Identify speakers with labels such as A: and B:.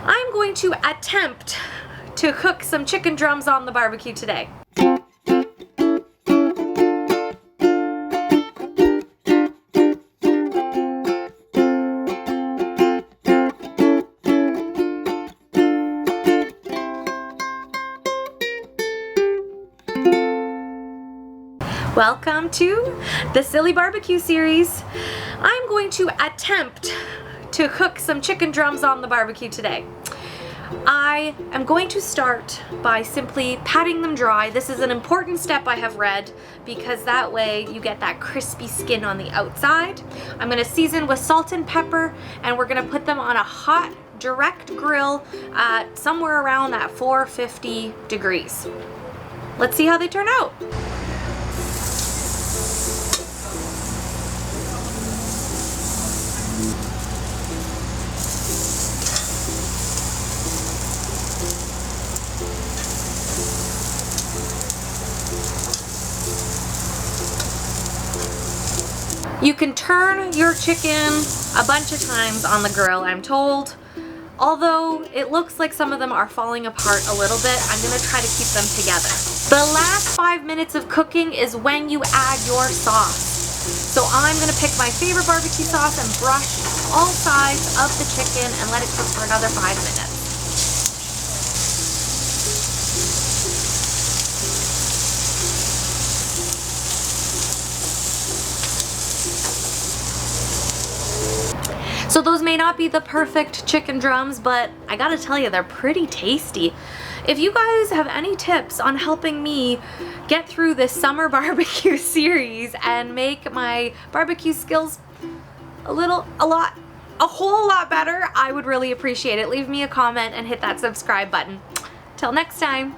A: I'm going to attempt to cook some chicken drums on the barbecue today. Welcome to the Silly Barbecue series. I'm going to attempt to cook some chicken drums on the barbecue today. I am going to start by simply patting them dry. This is an important step I have read because that way you get that crispy skin on the outside. I'm going to season with salt and pepper, and we're going to put them on a hot direct grill at somewhere around that 450 degrees. Let's see how they turn out. You can turn your chicken a bunch of times on the grill, I'm told. Although it looks like some of them are falling apart a little bit, I'm gonna try to keep them together. The last 5 minutes of cooking is when you add your sauce. So I'm gonna pick my favorite barbecue sauce and brush all sides of the chicken and let it cook for another 5 minutes. So those may not be the perfect chicken drums, but I gotta tell you, they're pretty tasty. If you guys have any tips on helping me get through this summer barbecue series and make my barbecue skills a whole lot better, I would really appreciate it. Leave me a comment and hit that subscribe button. Till next time.